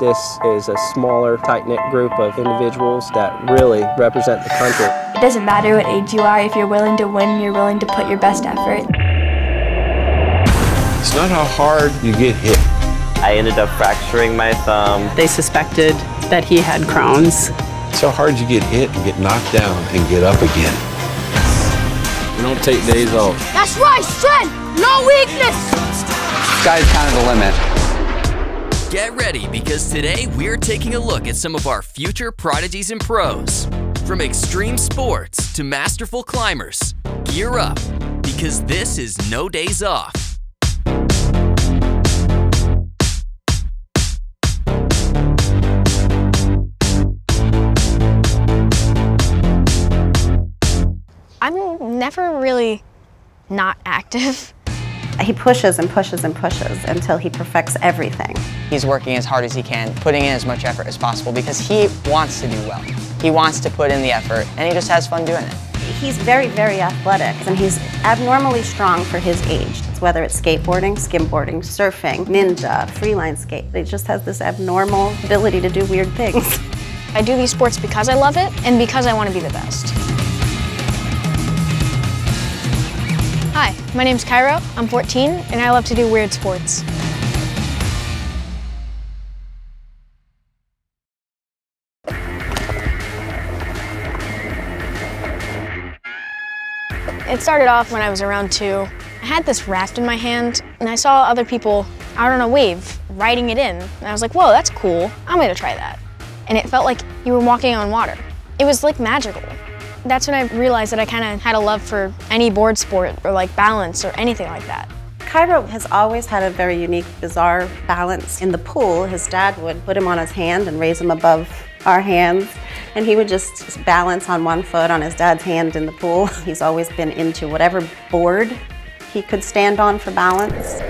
This is a smaller, tight-knit group of individuals that really represent the country. It doesn't matter what age you are, if you're willing to win, you're willing to put your best effort. It's not how hard you get hit. I ended up fracturing my thumb. They suspected that he had Crohn's. It's how hard you get hit and get knocked down and get up again. We don't take days off. That's right, strength, no weakness. Sky's kind of the limit. Get ready, because today we're taking a look at some of our future prodigies and pros. From extreme sports to masterful climbers, gear up, because this is No Days Off. I'm never really not active. He pushes and pushes and pushes until he perfects everything. He's working as hard as he can, putting in as much effort as possible because he wants to do well. He wants to put in the effort, and he just has fun doing it. He's very, very athletic, and he's abnormally strong for his age. Whether it's skateboarding, skimboarding, surfing, ninja, freeline skate, he just has this abnormal ability to do weird things. I do these sports because I love it and because I want to be the best. Hi, my name's Cairo, I'm 14, and I love to do weird sports. It started off when I was around 2. I had this raft in my hand, and I saw other people out on a wave riding it in, and I was like, whoa, that's cool, I'm gonna try that. And it felt like you were walking on water. It was like magical. That's when I realized that I kind of had a love for any board sport or like balance or anything like that. Cairo has always had a very unique, bizarre balance. In the pool, his dad would put him on his hand and raise him above our hands, and he would just balance on one foot on his dad's hand in the pool. He's always been into whatever board he could stand on for balance.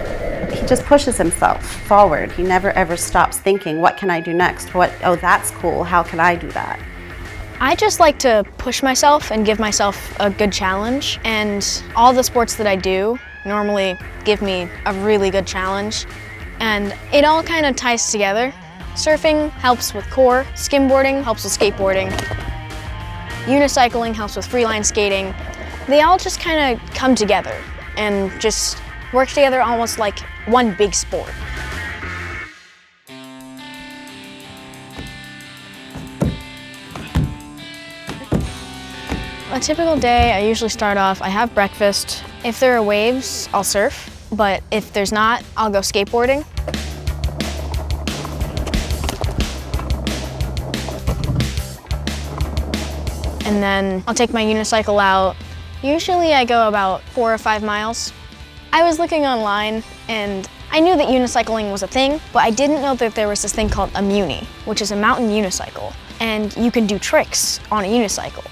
He just pushes himself forward. He never ever stops thinking, what can I do next? Oh, that's cool, how can I do that? I just like to push myself and give myself a good challenge, and all the sports that I do normally give me a really good challenge, and it all kind of ties together. Surfing helps with core, skimboarding helps with skateboarding, unicycling helps with freeline skating. They all just kind of come together and just work together almost like one big sport. A typical day, I usually start off, I have breakfast. If there are waves, I'll surf, but if there's not, I'll go skateboarding. And then I'll take my unicycle out. Usually I go about 4 or 5 miles. I was looking online and I knew that unicycling was a thing, but I didn't know that there was this thing called a Muni, which is a mountain unicycle, and you can do tricks on a unicycle.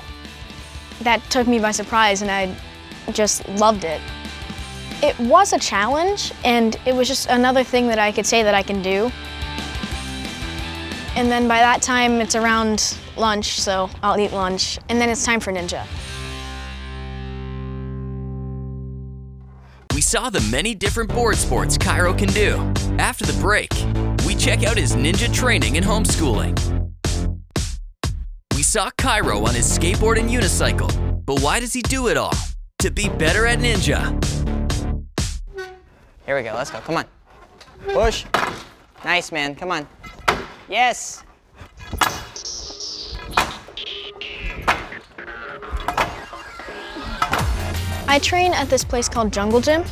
That took me by surprise and I just loved it. It was a challenge and it was just another thing that I could say that I can do. And then by that time it's around lunch, so I'll eat lunch, and then it's time for ninja. We saw the many different board sports Cairo can do. After the break, we check out his ninja training and homeschooling. We saw Cairo on his skateboard and unicycle, but why does he do it all? To be better at ninja. Here we go, let's go, come on. Push. Nice, man, come on. Yes. I train at this place called Jungle Gym.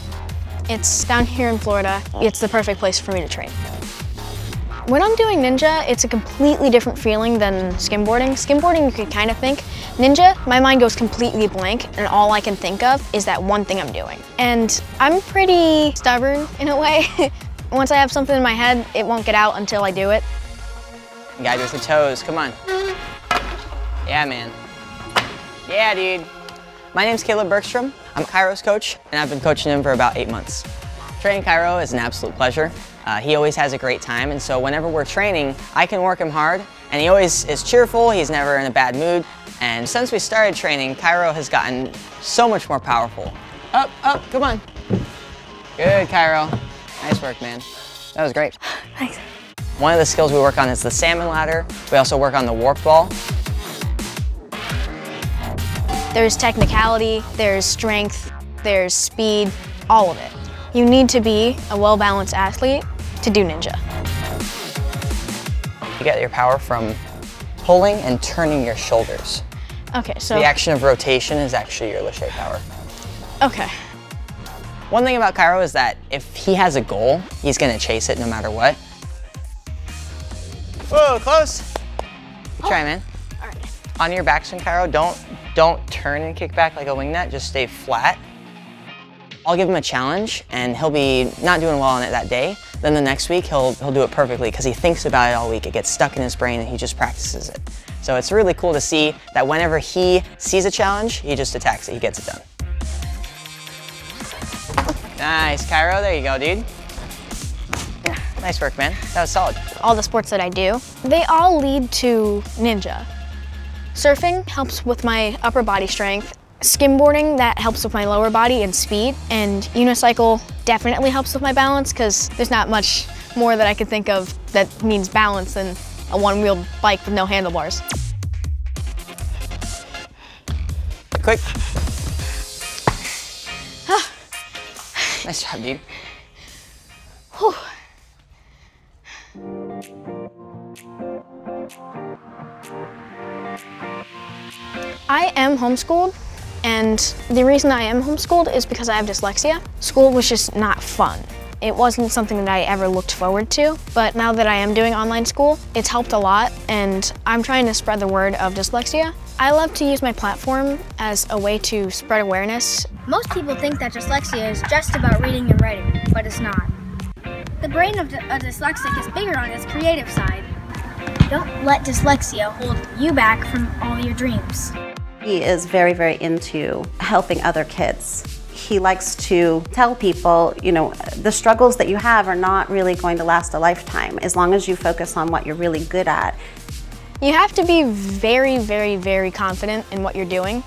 It's down here in Florida. It's the perfect place for me to train. When I'm doing ninja, it's a completely different feeling than skimboarding. Skimboarding, you can kind of think. Ninja, my mind goes completely blank, and all I can think of is that one thing I'm doing. And I'm pretty stubborn in a way. Once I have something in my head, it won't get out until I do it. Guide with the toes, come on. Yeah, man. Yeah, dude. My name's Caleb Bergstrom. I'm Cairo's coach, and I've been coaching him for about 8 months. Training Cairo is an absolute pleasure. He always has a great time, and so whenever we're training, I can work him hard, and he always is cheerful, he's never in a bad mood, and since we started training, Cairo has gotten so much more powerful. Up, up, come on. Good, Cairo. Nice work, man. That was great. Thanks. One of the skills we work on is the salmon ladder. We also work on the warp ball. There's technicality, there's strength, there's speed, all of it. You need to be a well-balanced athlete to do ninja. You get your power from pulling and turning your shoulders. Okay, so the action of rotation is actually your lâché power. Okay. One thing about Cairo is that if he has a goal, he's gonna chase it no matter what. Whoa, close. Try, man. All right. On your backswing, Cairo, don't turn and kick back like a wingnet, just stay flat. I'll give him a challenge and he'll be not doing well on it that day. Then the next week, he'll do it perfectly because he thinks about it all week. It gets stuck in his brain and he just practices it. So it's really cool to see that whenever he sees a challenge, he just attacks it, he gets it done. Nice, Cairo, there you go, dude. Nice work, man. That was solid. All the sports that I do, they all lead to ninja. Surfing helps with my upper body strength. Skimboarding, that helps with my lower body and speed. And unicycle definitely helps with my balance because there's not much more that I can think of that means balance than a one-wheeled bike with no handlebars. Quick. Nice job, dude. Whew. I am homeschooled, and the reason I am homeschooled is because I have dyslexia. School was just not fun. It wasn't something that I ever looked forward to, but now that I am doing online school, it's helped a lot, and I'm trying to spread the word of dyslexia. I love to use my platform as a way to spread awareness. Most people think that dyslexia is just about reading and writing, but it's not. The brain of a dyslexic is bigger on its creative side. Don't let dyslexia hold you back from all your dreams. He is very, very into helping other kids. He likes to tell people, you know, the struggles that you have are not really going to last a lifetime as long as you focus on what you're really good at. You have to be very, very, very confident in what you're doing,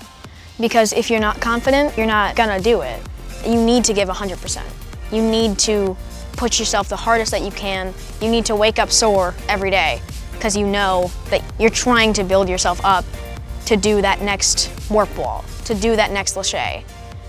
because if you're not confident, you're not gonna do it. You need to give 100%. You need to push yourself the hardest that you can. You need to wake up sore every day because you know that you're trying to build yourself up to do that next warp wall, to do that next lâché.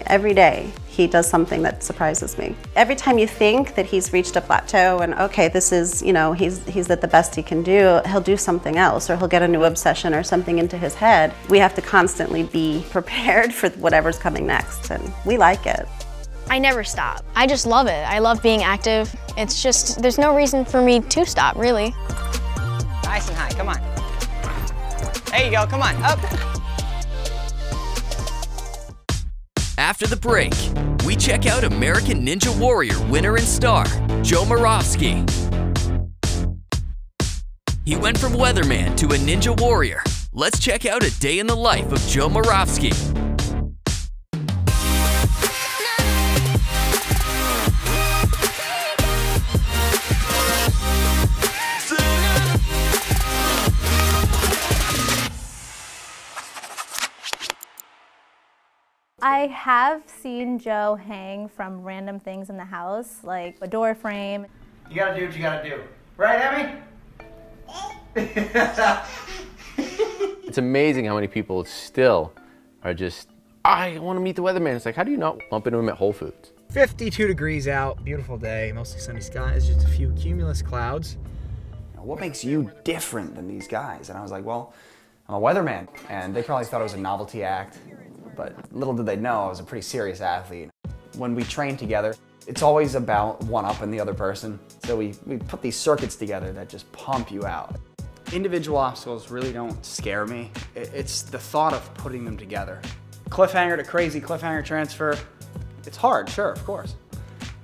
Every day he does something that surprises me. Every time you think that he's reached a plateau and okay, this is, you know, he's at the best he can do, he'll do something else or he'll get a new obsession or something into his head. We have to constantly be prepared for whatever's coming next, and we like it. I never stop. I just love it. I love being active. It's just, there's no reason for me to stop, really. Nice and high, come on. There you go, come on, up. After the break, we check out American Ninja Warrior winner and star, Joe Moravsky. He went from weatherman to a Ninja Warrior. Let's check out a day in the life of Joe Moravsky. I have seen Joe hang from random things in the house, like a door frame. You gotta do what you gotta do. Right, Emmy? It's amazing how many people still are just, I want to meet the weatherman. It's like, how do you not bump into him at Whole Foods? 52 degrees out, beautiful day, mostly sunny skies, just a few cumulus clouds. What makes you different than these guys? And I was like, well, I'm a weatherman. And they probably thought it was a novelty act. But little did they know I was a pretty serious athlete. When we train together, it's always about one-upping the other person. So we put these circuits together that just pump you out. Individual obstacles really don't scare me. It's the thought of putting them together. Cliffhanger to crazy cliffhanger transfer. It's hard, sure, of course.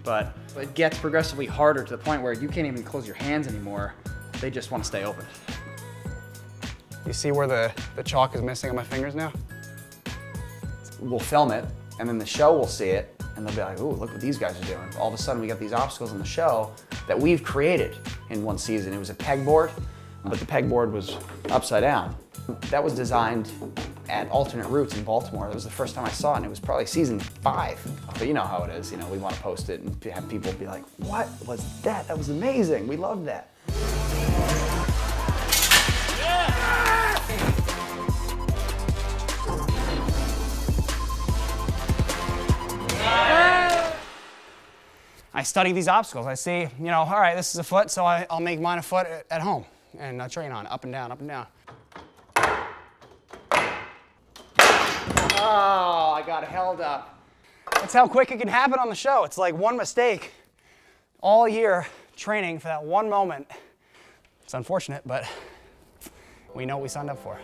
But it gets progressively harder to the point where you can't even close your hands anymore. They just want to stay open. You see where the chalk is missing on my fingers now? We'll film it, and then the show will see it, and they'll be like, ooh, look what these guys are doing. All of a sudden, we got these obstacles in the show that we've created in one season. It was a pegboard, but the pegboard was upside down. That was designed at Alternate Routes in Baltimore. That was the first time I saw it, and it was probably season 5. But you know how it is, you know, we want to post it and have people be like, what was that? That was amazing, we loved that. study these obstacles. I see, you know, all right, this is a foot, so I'll make mine a foot at home and train on it, up and down, up and down. Oh, I got held up. That's how quick it can happen on the show. It's like one mistake all year training for that one moment. It's unfortunate, but we know what we signed up for.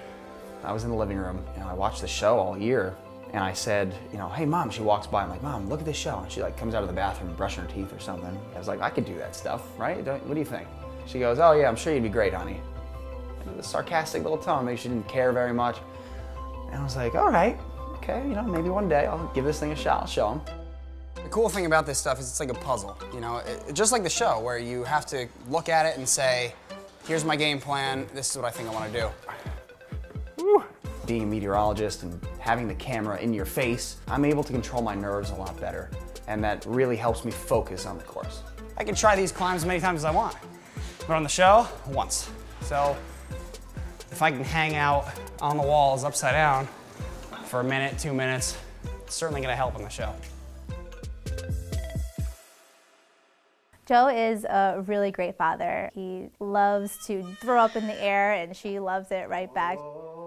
I was in the living room, you know, I watched the show all year, and I said, you know, hey Mom, she walks by, I'm like, Mom, look at this show. And she like comes out of the bathroom brushing her teeth or something. I was like, I could do that stuff, right? What do you think? She goes, oh yeah, I'm sure you'd be great, honey. And the sarcastic little tone, maybe she didn't care very much. And I was like, all right, okay, you know, maybe one day I'll give this thing a shot, I'll show him. The cool thing about this stuff is it's like a puzzle, you know, just like the show where you have to look at it and say, here's my game plan, this is what I think I want to do. Woo. Being a meteorologist and having the camera in your face, I'm able to control my nerves a lot better, and that really helps me focus on the course. I can try these climbs as many times as I want, but on the show, once. So if I can hang out on the walls upside down for a minute, 2 minutes, it's certainly going to help on the show. Joe is a really great father. He loves to throw up in the air and she loves it right back.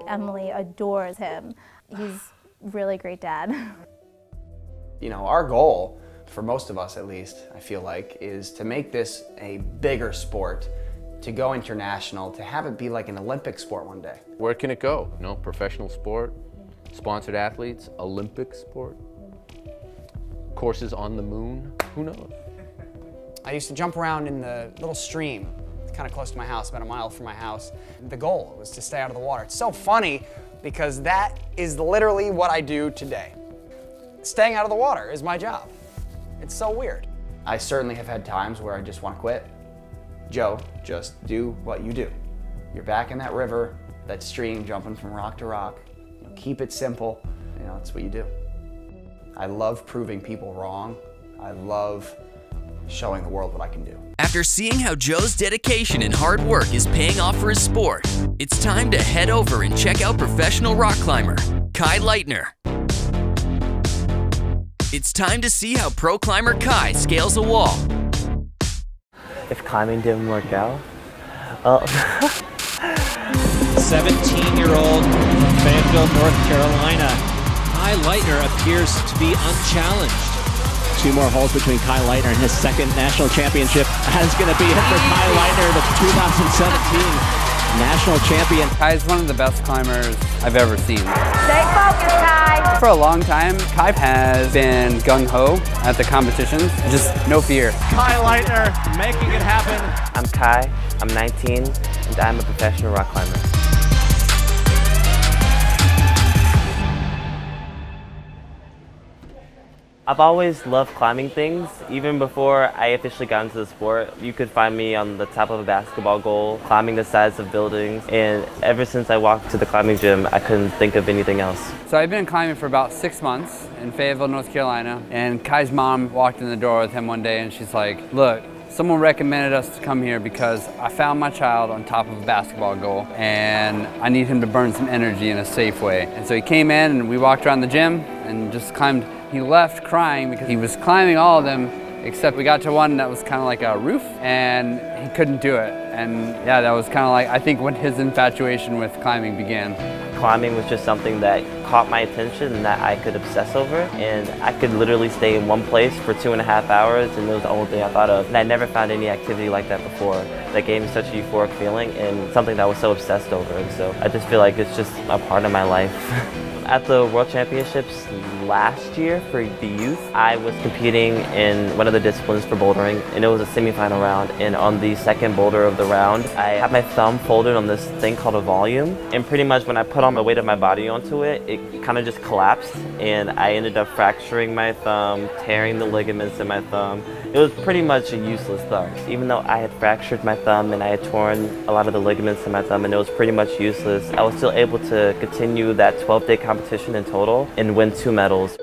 Emily adores him. He's a really great dad. You know, our goal, for most of us at least, I feel like, is to make this a bigger sport, to go international, to have it be like an Olympic sport one day. Where can it go? You know, professional sport, sponsored athletes, Olympic sport, courses on the moon, who knows? I used to jump around in the little stream kind of close to my house, about a mile from my house. The goal was to stay out of the water. It's so funny because that is literally what I do today. Staying out of the water is my job. It's so weird. I certainly have had times where I just want to quit. Joe, just do what you do. You're back in that river, that stream, jumping from rock to rock. You know, keep it simple. You know, that's what you do. I love proving people wrong. I love showing the world what I can do. After seeing how Joe's dedication and hard work is paying off for his sport, it's time to head over and check out professional rock climber, Kai Leitner. It's time to see how pro climber Kai scales a wall. If climbing didn't work out, 17-year-old from Fayetteville, North Carolina. Kai Leitner appears to be unchallenged. 2 more holes between Kai Leitner and his second national championship. That is going to be it for Kai Leitner, the 2017 national champion. Kai's one of the best climbers I've ever seen. Stay focused, Kai. For a long time, Kai has been gung-ho at the competitions, just no fear. Kai Leitner making it happen. I'm Kai, I'm 19, and I'm a professional rock climber. I've always loved climbing things. Even before I officially got into the sport, you could find me on the top of a basketball goal, climbing the sides of buildings, and ever since I walked to the climbing gym, I couldn't think of anything else. So I've been climbing for about 6 months in Fayetteville, North Carolina, and Kai's mom walked in the door with him one day and she's like, look, someone recommended us to come here because I found my child on top of a basketball goal and I need him to burn some energy in a safe way. And so he came in and we walked around the gym and just climbed. He left crying because he was climbing all of them, except we got to one that was kind of like a roof and he couldn't do it. And yeah, that was kind of like, I think, when his infatuation with climbing began. Climbing was just something that caught my attention and that I could obsess over. And I could literally stay in one place for 2.5 hours and it was the only thing I thought of. And I never found any activity like that before. That gave me such a euphoric feeling and something that I was so obsessed over. And so I just feel like it's just a part of my life. At the World Championships last year for the youth, I was competing in one of the disciplines for bouldering, and it was a semifinal round. And on the second boulder of the round, I had my thumb folded on this thing called a volume. And pretty much when I put on the weight of my body onto it, it kind of just collapsed. And I ended up fracturing my thumb, tearing the ligaments in my thumb. It was pretty much a useless thumb. Even though I had fractured my thumb and I had torn a lot of the ligaments in my thumb and it was pretty much useless, I was still able to continue that 12-day competition in total and win 2 medals.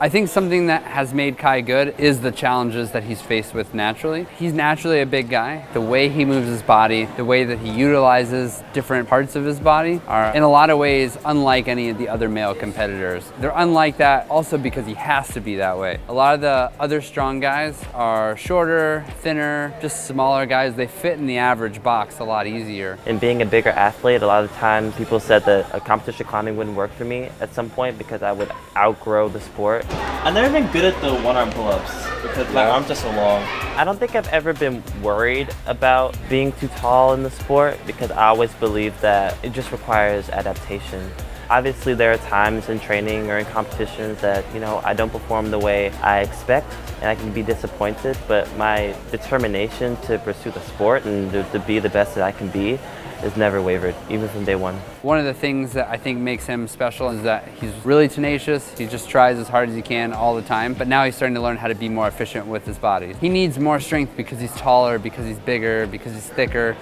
I think something that has made Kai good is the challenges that he's faced with naturally. He's naturally a big guy. The way he moves his body, the way that he utilizes different parts of his body are in a lot of ways unlike any of the other male competitors. They're unlike that also because he has to be that way. A lot of the other strong guys are shorter, thinner, just smaller guys. They fit in the average box a lot easier. And being a bigger athlete, a lot of the time people said that a competition climbing wouldn't work for me at some point because I would outgrow the sport. I've never been good at the one-arm pull-ups because my arms are so long. I don't think I've ever been worried about being too tall in the sport because I always believe that it just requires adaptation. Obviously there are times in training or in competitions that, you know, I don't perform the way I expect and I can be disappointed, but my determination to pursue the sport and to be the best that I can be has never wavered, even from day one. One of the things that I think makes him special is that he's really tenacious. He just tries as hard as he can all the time, but now he's starting to learn how to be more efficient with his body. He needs more strength because he's taller, because he's bigger, because he's thicker.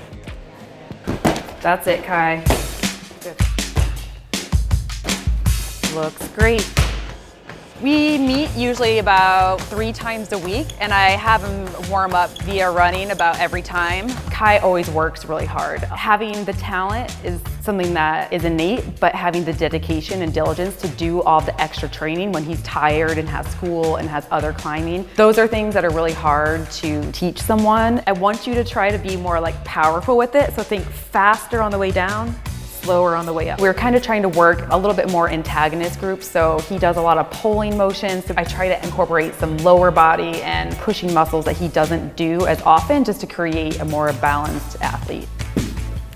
That's it, Kai. Good. Looks great. We meet usually about 3 times a week, and I have him warm up via running about every time. Kai always works really hard. Having the talent is something that is innate, but having the dedication and diligence to do all the extra training when he's tired and has school and has other climbing, those are things that are really hard to teach someone. I want you to try to be more like powerful with it, so think faster on the way down, slower on the way up. We're kind of trying to work a little bit more antagonist groups, so he does a lot of pulling motions. So I try to incorporate some lower body and pushing muscles that he doesn't do as often, just to create a more balanced athlete.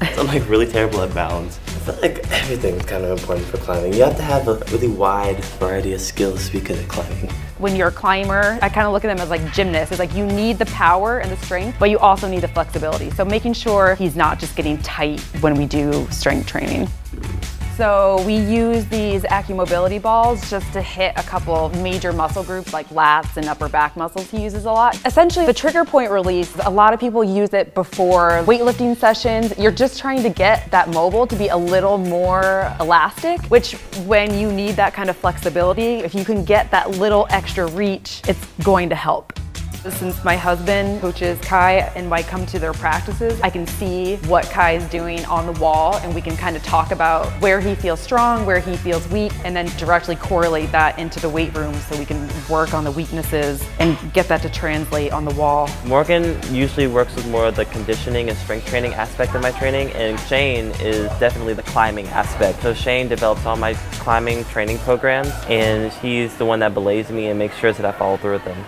I'm like really terrible at balance. I feel like everything is kind of important for climbing. You have to have a really wide variety of skills to be good at climbing. When you're a climber, I kind of look at them as like gymnasts. It's like you need the power and the strength, but you also need the flexibility. So making sure he's not just getting tight when we do strength training. So we use these AccuMobility balls just to hit a couple major muscle groups like lats and upper back muscles he uses a lot. Essentially the trigger point release, a lot of people use it before weightlifting sessions. You're just trying to get that mobile to be a little more elastic, which when you need that kind of flexibility, if you can get that little extra reach, it's going to help. Since my husband coaches Kai and I come to their practices, I can see what Kai is doing on the wall and we can kind of talk about where he feels strong, where he feels weak, and then directly correlate that into the weight room so we can work on the weaknesses and get that to translate on the wall. Morgan usually works with more of the conditioning and strength training aspect of my training, and Shane is definitely the climbing aspect. So Shane develops all my climbing training programs, and he's the one that belays me and makes sure that I follow through with them.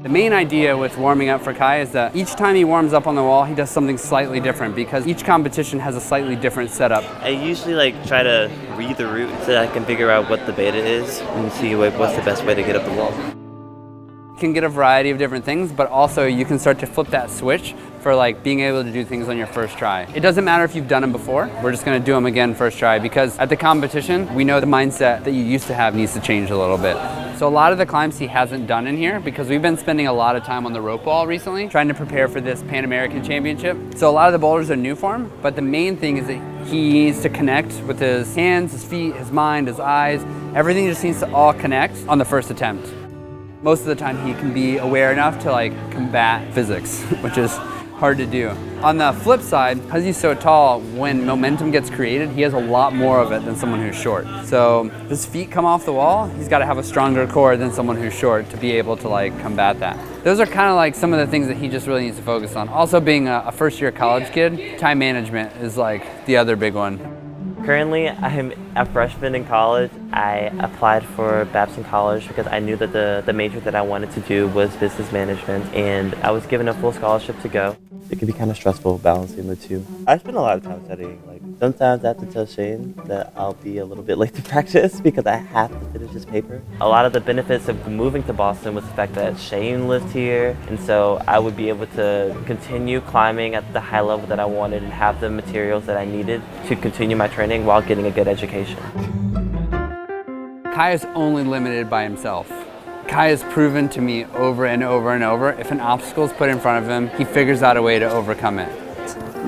The main idea with warming up for Kai is that each time he warms up on the wall, he does something slightly different because each competition has a slightly different setup. I usually try to read the route so that I can figure out what the beta is and see what's the best way to get up the wall. You can get a variety of different things, but also you can start to flip that switch for being able to do things on your first try. It doesn't matter if you've done them before, we're just gonna do them again first try because at the competition, we know the mindset that you used to have needs to change a little bit. So a lot of the climbs he hasn't done in here because we've been spending a lot of time on the rope wall recently, trying to prepare for this Pan American Championship. So a lot of the boulders are new for him, but the main thing is that he needs to connect with his hands, his feet, his mind, his eyes. Everything just needs to all connect on the first attempt. Most of the time he can be aware enough to combat physics, which is hard to do. On the flip side, because he's so tall, when momentum gets created, he has a lot more of it than someone who's short. So if his feet come off the wall, he's got to have a stronger core than someone who's short to be able to combat that. Those are kind of some of the things that he just really needs to focus on. Also being a first-year college kid, time management is the other big one. Currently, I'm a freshman in college. I applied for Babson College because I knew that the major that I wanted to do was business management, and I was given a full scholarship to go. It can be kind of stressful balancing the two. I spend a lot of time studying. Sometimes I have to tell Shane that I'll be a little bit late to practice because I have to finish this paper. A lot of the benefits of moving to Boston was the fact that Shane lived here, and so I would be able to continue climbing at the high level that I wanted and have the materials that I needed to continue my training while getting a good education. Kai is only limited by himself. Kai has proven to me over and over and over, if an obstacle is put in front of him, he figures out a way to overcome it.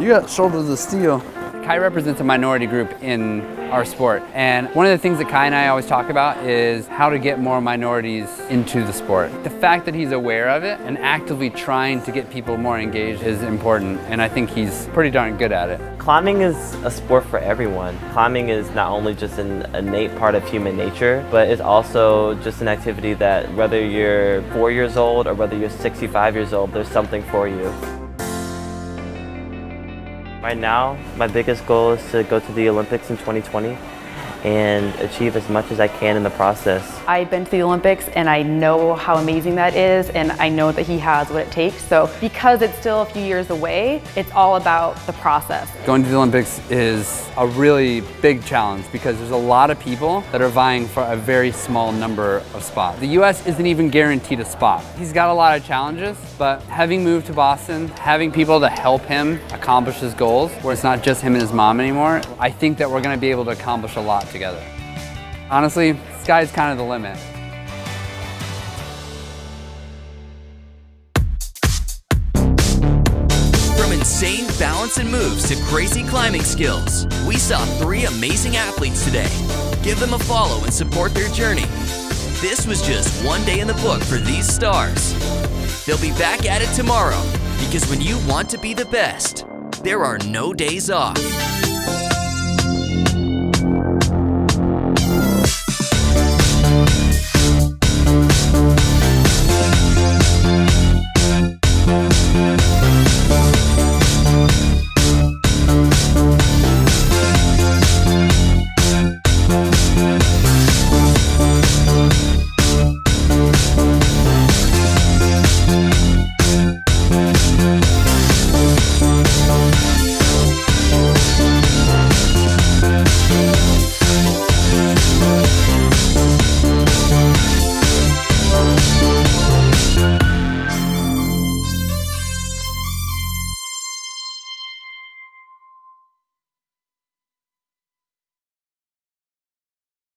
You got shoulders of steel. Kai represents a minority group in our sport, and one of the things that Kai and I always talk about is how to get more minorities into the sport. The fact that he's aware of it and actively trying to get people more engaged is important, and I think he's pretty darn good at it. Climbing is a sport for everyone. Climbing is not only just an innate part of human nature, but it's also just an activity that whether you're 4 years old or whether you're 65 years old, there's something for you. Right now, my biggest goal is to go to the Olympics in 2020 and achieve as much as I can in the process. I've been to the Olympics and I know how amazing that is, and I know that he has what it takes. So because it's still a few years away, it's all about the process. Going to the Olympics is a really big challenge because there's a lot of people that are vying for a very small number of spots. The US isn't even guaranteed a spot. He's got a lot of challenges, but having moved to Boston, having people to help him accomplish his goals, where it's not just him and his mom anymore, I think that we're gonna be able to accomplish a lot together. Honestly, sky's kind of the limit. From insane balance and moves to crazy climbing skills, we saw 3 amazing athletes today. Give them a follow and support their journey. This was just one day in the book for these stars. They'll be back at it tomorrow, because when you want to be the best, there are no days off.